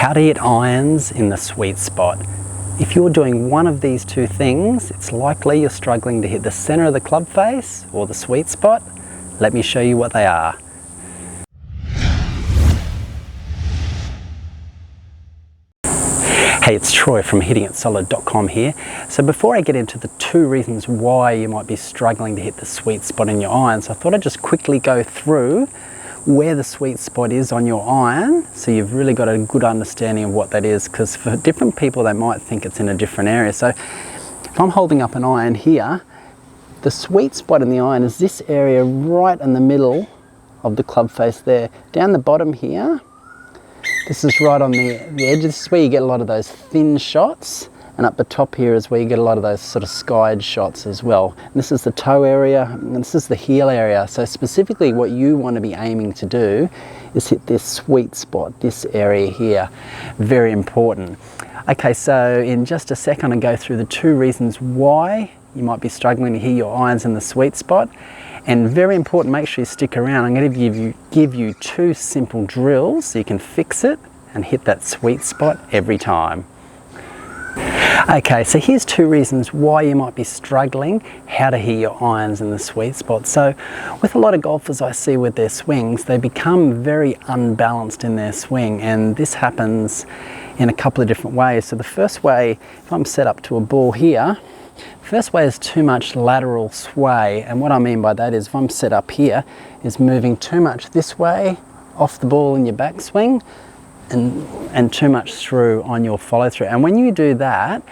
How to hit irons in the sweet spot. If you're doing one of these two things, it's likely you're struggling to hit the center of the club face or the sweet spot. Let me show you what they are. Hey, it's Troy from hittingitsolid.com here. So before I get into the two reasons why you might be struggling to hit the sweet spot in your irons, I thought I'd just quickly go through where the sweet spot is on your iron, so you've really got a good understanding of what that is, because for different people they might think it's in a different area. So if I'm holding up an iron here, the sweet spot in the iron is this area right in the middle of the club face there. Down the bottom here, this is right on the edge. This is where you get a lot of those thin shots, and up the top here is where you get a lot of those sort of skied shots as well. And this is the toe area, and this is the heel area. So specifically what you want to be aiming to do is hit this sweet spot, this area here. Very important. Okay, so in just a second I'll go through the two reasons why you might be struggling to hit your irons in the sweet spot. And very important, make sure you stick around. I'm going to give you two simple drills so you can fix it and hit that sweet spot every time. Okay, so here's two reasons why you might be struggling how to hit your irons in the sweet spot. So with a lot of golfers I see with their swings, they become very unbalanced in their swing, and this happens in a couple of different ways. So the first way, if I'm set up to a ball here, first way is too much lateral sway, and what I mean by that is if I'm set up here, is moving too much this way off the ball in your backswing, and too much through on your follow through. And when you do that,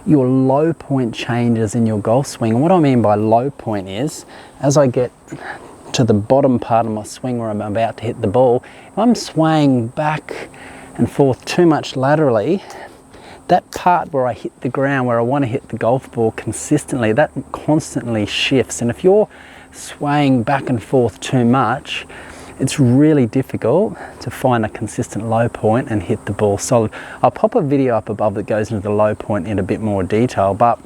your low point changes in your golf swing. And what I mean by low point is, as I get to the bottom part of my swing where I'm about to hit the ball, if I'm swaying back and forth too much laterally, that part where I hit the ground, where I want to hit the golf ball consistently, that constantly shifts. And if you're swaying back and forth too much, it's really difficult to find a consistent low point and hit the ball solid. I'll pop a video up above that goes into the low point in a bit more detail, but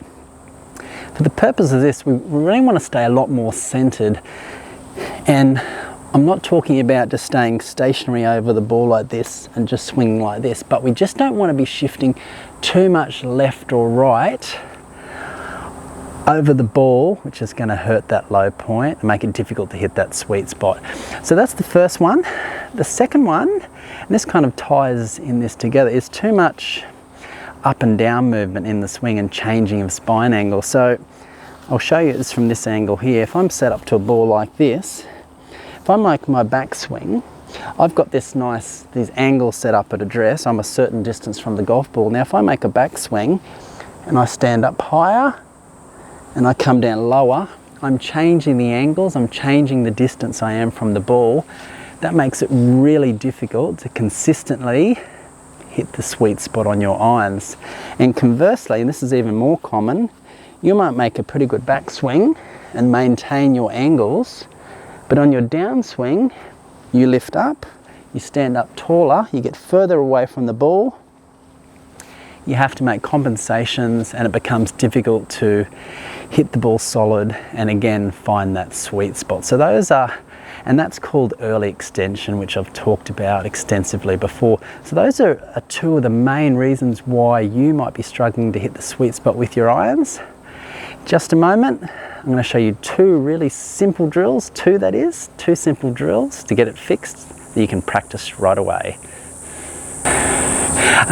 for the purpose of this, we really want to stay a lot more centered. And I'm not talking about just staying stationary over the ball like this and just swinging like this, but we just don't want to be shifting too much left or right over the ball, which is going to hurt that low point and make it difficult to hit that sweet spot. So that's the first one. The second one, and this kind of ties in this together, is too much up and down movement in the swing and changing of spine angle. So I'll show you this from this angle here. If I'm set up to a ball like this, if I make my backswing, I've got these angles set up at address. I'm a certain distance from the golf ball. Now if I make a backswing and I stand up higher and I come down lower, I'm changing the angles, I'm changing the distance I am from the ball. That makes it really difficult to consistently hit the sweet spot on your irons. And conversely, and this is even more common, you might make a pretty good backswing and maintain your angles, but on your downswing, you lift up, you stand up taller, you get further away from the ball, you have to make compensations, and it becomes difficult to hit the ball solid and again find that sweet spot. So those are, and that's called early extension, which I've talked about extensively before. So those are two of the main reasons why you might be struggling to hit the sweet spot with your irons. Just a moment, I'm going to show you two really simple drills, two simple drills to get it fixed that you can practice right away.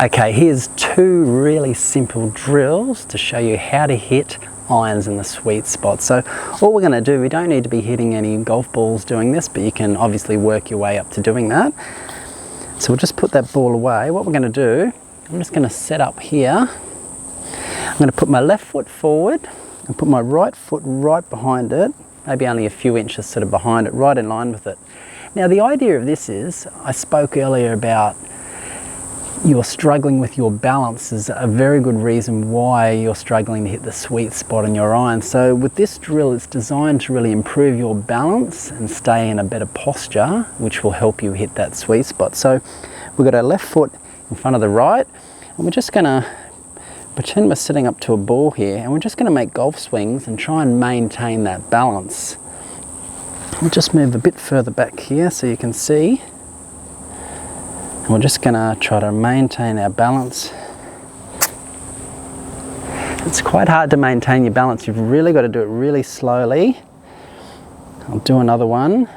Okay, here's two really simple drills to show you how to hit irons in the sweet spot. So all we're going to do, we don't need to be hitting any golf balls doing this, but you can obviously work your way up to doing that. So we'll just put that ball away. What we're going to do, I'm just going to set up here. I'm going to put my left foot forward and put my right foot right behind it, maybe only a few inches sort of behind it, right in line with it. Now the idea of this is, I spoke earlier about you're struggling with your balance is a very good reason why you're struggling to hit the sweet spot on your iron. So with this drill, it's designed to really improve your balance and stay in a better posture, which will help you hit that sweet spot. So we've got our left foot in front of the right, and we're just going to pretend we're sitting up to a ball here, and we're just going to make golf swings and try and maintain that balance. We'll just move a bit further back here so you can see. We're just going to try to maintain our balance. It's quite hard to maintain your balance. You've really got to do it really slowly. I'll do another one.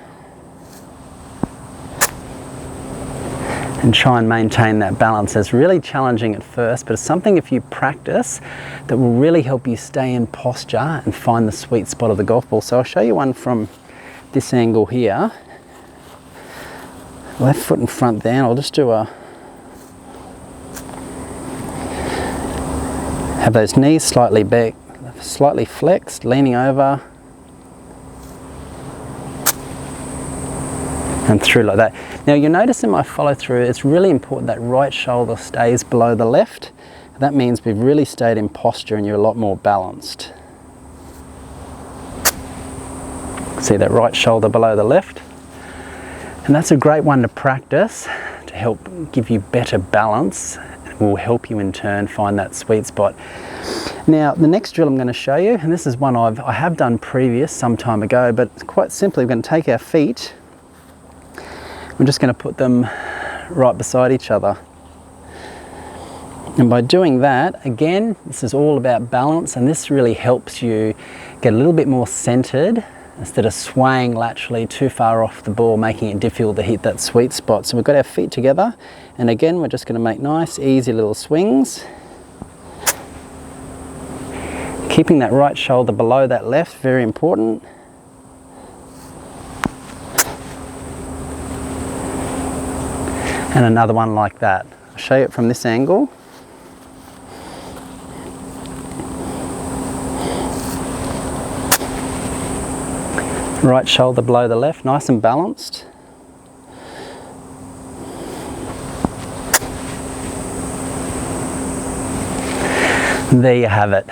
And try and maintain that balance. It's really challenging at first, but it's something if you practice that will really help you stay in posture and find the sweet spot of the golf ball. So I'll show you one from this angle here. Left foot in front there, and I'll just do a... Have those knees slightly back, slightly flexed, leaning over. And through like that. Now you'll notice in my follow through, it's really important that right shoulder stays below the left. That means we've really stayed in posture and you're a lot more balanced. See that right shoulder below the left? And that's a great one to practice to help give you better balance. It will help you in turn find that sweet spot. Now the next drill I'm going to show you, and this is one I have done previous some time ago, but quite simply we're going to take our feet. We're just going to put them right beside each other. And by doing that, again, this is all about balance, and this really helps you get a little bit more centered instead of swaying laterally too far off the ball, making it difficult to hit that sweet spot. So we've got our feet together, and again, we're just going to make nice, easy little swings. Keeping that right shoulder below that left, very important. And another one like that. I'll show you it from this angle. Right shoulder below the left, nice and balanced. And there you have it.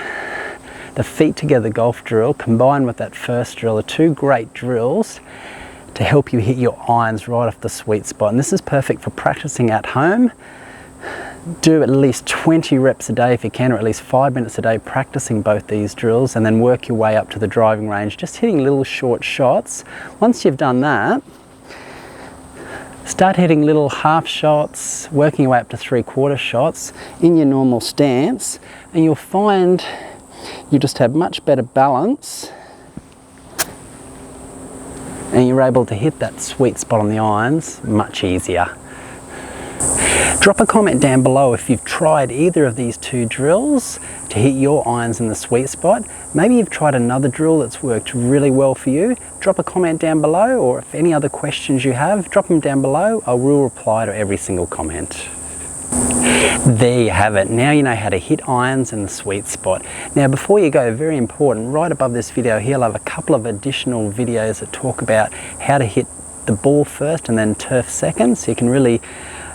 The feet together golf drill combined with that first drill are two great drills to help you hit your irons right off the sweet spot. And this is perfect for practicing at home. Do at least 20 reps a day if you can, or at least 5 minutes a day practicing both these drills, and then work your way up to the driving range, just hitting little short shots. Once you've done that, start hitting little half shots, working your way up to 3/4 shots in your normal stance, and you'll find you just have much better balance and you're able to hit that sweet spot on the irons much easier. Drop a comment down below if you've tried either of these two drills to hit your irons in the sweet spot. Maybe you've tried another drill that's worked really well for you. Drop a comment down below, or if any other questions you have, drop them down below. I will reply to every single comment. There you have it. Now you know how to hit irons in the sweet spot. Now before you go, very important, right above this video here I'll have a couple of additional videos that talk about how to hit the ball first and then turf second, so you can really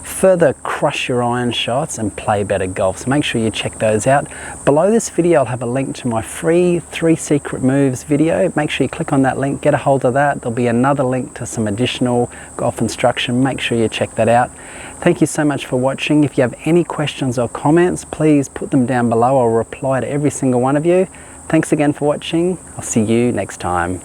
further crush your iron shots and play better golf. So make sure you check those out. Below this video I'll have a link to my free 3 secret moves video. Make sure you click on that link, get a hold of that. There'll be another link to some additional golf instruction. Make sure you check that out. Thank you so much for watching. If you have any questions or comments, please put them down below. I'll reply to every single one of you. Thanks again for watching. I'll see you next time.